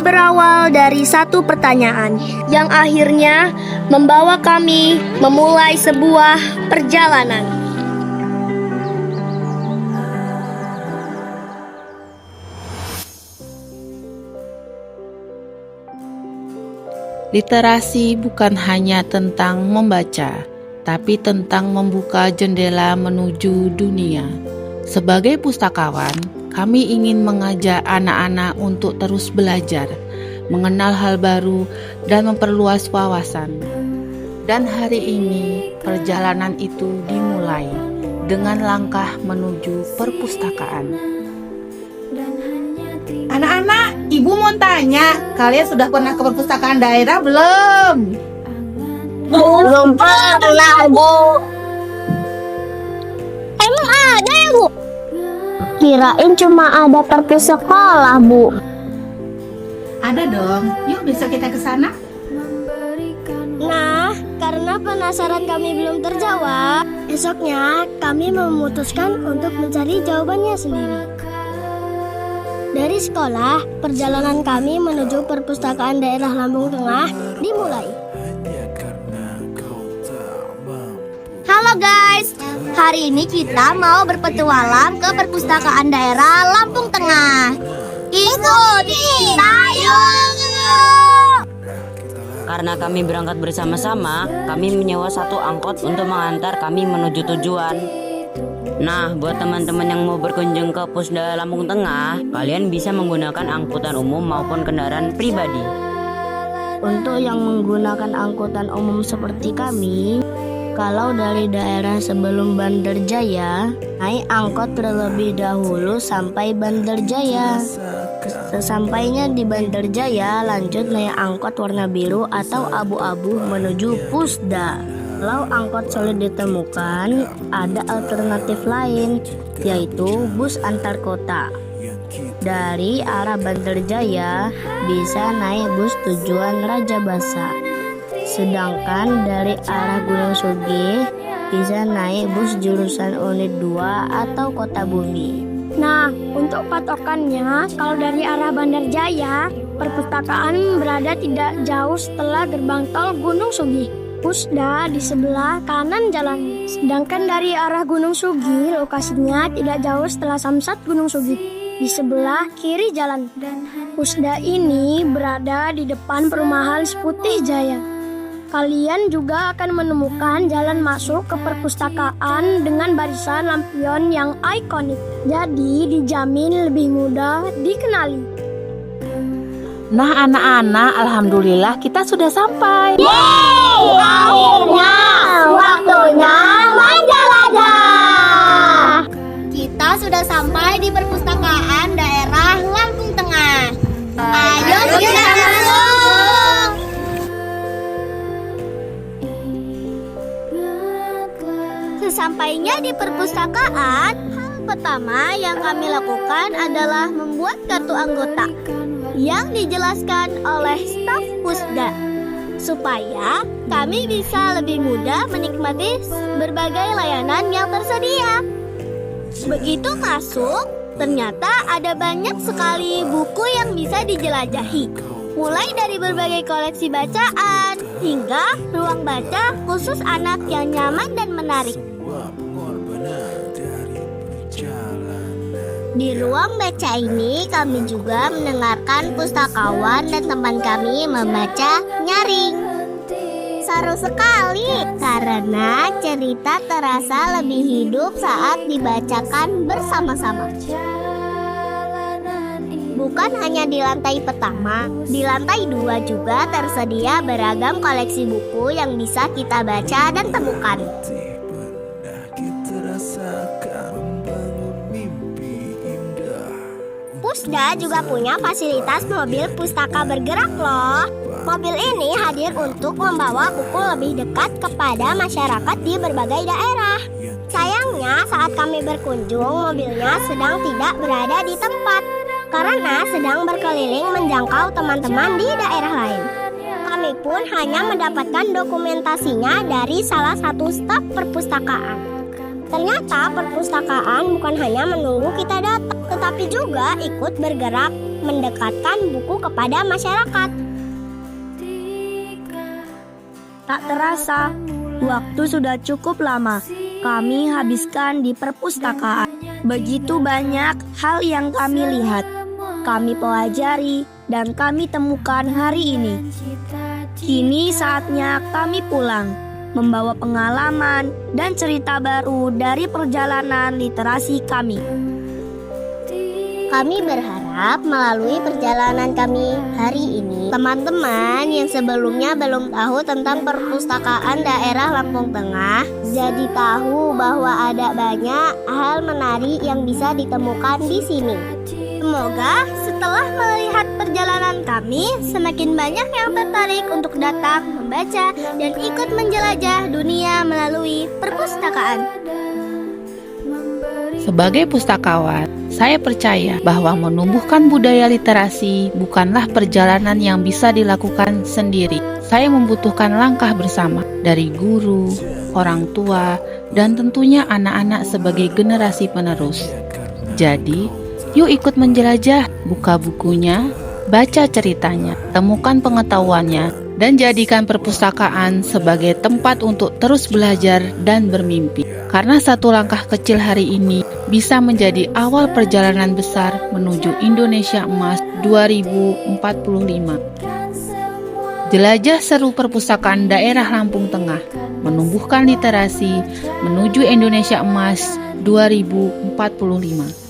berawal dari satu pertanyaan yang akhirnya membawa kami memulai sebuah perjalanan. Literasi bukan hanya tentang membaca, tapi tentang membuka jendela menuju dunia. Sebagai pustakawan, kami ingin mengajak anak-anak untuk terus belajar, mengenal hal baru, dan memperluas wawasan. Dan hari ini, perjalanan itu dimulai dengan langkah menuju perpustakaan. Anak-anak, ibu mau tanya, kalian sudah pernah ke perpustakaan daerah belum? Belum pernah, Bu. Emang ada ya, Bu? Kirain cuma ada perpus sekolah, Bu. Ada dong, yuk besok kita ke sana. Nah, karena penasaran kami belum terjawab, esoknya kami memutuskan untuk mencari jawabannya sendiri. Dari sekolah, perjalanan kami menuju perpustakaan daerah Lampung Tengah dimulai. Halo guys, hari ini kita mau berpetualang ke perpustakaan daerah Lampung Tengah. Ikuti, ayo! Karena kami berangkat bersama-sama, kami menyewa satu angkot untuk mengantar kami menuju tujuan. Nah, buat teman-teman yang mau berkunjung ke Pusda Lampung Tengah, kalian bisa menggunakan angkutan umum maupun kendaraan pribadi. Untuk yang menggunakan angkutan umum seperti kami, kalau dari daerah sebelum Bandar Jaya, naik angkot terlebih dahulu sampai Bandar Jaya. Sesampainya di Bandar Jaya, lanjut naik angkot warna biru atau abu-abu menuju Pusda. Kalau angkot sulit ditemukan, ada alternatif lain, yaitu bus antar kota. Dari arah Bandar Jaya, bisa naik bus tujuan Raja Basa. Sedangkan dari arah Gunung Sugi, bisa naik bus jurusan Unit 2 atau Kota Bumi. Nah, untuk patokannya, kalau dari arah Bandar Jaya, perpustakaan berada tidak jauh setelah gerbang tol Gunung Sugi. Pusda di sebelah kanan jalan. Sedangkan dari arah Gunung Sugi, lokasinya tidak jauh setelah Samsat Gunung Sugi, di sebelah kiri jalan. Pusda ini berada di depan perumahan Seputih Jaya. Kalian juga akan menemukan jalan masuk ke perpustakaan dengan barisan lampion yang ikonik. Jadi dijamin lebih mudah dikenali. Nah anak-anak, alhamdulillah kita sudah sampai. Yeay, akhirnya waktunya menjelajah. Kita sudah sampai di perpustakaan daerah Lampung Tengah. Ayo kita masuk. Sesampainya di perpustakaan, hal pertama yang kami lakukan adalah membuat kartu anggota yang dijelaskan oleh staf Pusda, supaya kami bisa lebih mudah menikmati berbagai layanan yang tersedia. Begitu masuk, ternyata ada banyak sekali buku yang bisa dijelajahi, mulai dari berbagai koleksi bacaan hingga ruang baca khusus anak yang nyaman dan menarik. Di ruang baca ini kami juga mendengarkan pustakawan dan teman kami membaca nyaring. Seru sekali karena cerita terasa lebih hidup saat dibacakan bersama-sama. Bukan hanya di lantai pertama, di lantai 2 juga tersedia beragam koleksi buku yang bisa kita baca dan temukan. Pusda juga punya fasilitas mobil pustaka bergerak loh. Mobil ini hadir untuk membawa buku lebih dekat kepada masyarakat di berbagai daerah. Sayangnya saat kami berkunjung, mobilnya sedang tidak berada di tempat karena sedang berkeliling menjangkau teman-teman di daerah lain. Kami pun hanya mendapatkan dokumentasinya dari salah satu staf perpustakaan. Ternyata perpustakaan bukan hanya menunggu kita datang, tetapi juga ikut bergerak mendekatkan buku kepada masyarakat. Tak terasa, waktu sudah cukup lama kami habiskan di perpustakaan. Begitu banyak hal yang kami lihat, kami pelajari, dan kami temukan hari ini. Kini saatnya kami pulang, membawa pengalaman dan cerita baru dari perjalanan literasi kami. Kami berharap melalui perjalanan kami hari ini, teman-teman yang sebelumnya belum tahu tentang perpustakaan daerah Lampung Tengah jadi tahu bahwa ada banyak hal menarik yang bisa ditemukan di sini. Semoga setelah melihat perjalanan kami, semakin banyak yang tertarik untuk datang, membaca, dan ikut menjelajah dunia melalui perpustakaan. Sebagai pustakawan, saya percaya bahwa menumbuhkan budaya literasi bukanlah perjalanan yang bisa dilakukan sendiri. Saya membutuhkan langkah bersama dari guru, orang tua, dan tentunya anak-anak sebagai generasi penerus. Jadi, yuk ikut menjelajah, buka bukunya, baca ceritanya, temukan pengetahuannya, dan jadikan perpustakaan sebagai tempat untuk terus belajar dan bermimpi. Karena satu langkah kecil hari ini bisa menjadi awal perjalanan besar menuju Indonesia Emas 2045. Jelajah seru perpustakaan daerah Lampung Tengah, menumbuhkan literasi menuju Indonesia Emas 2045.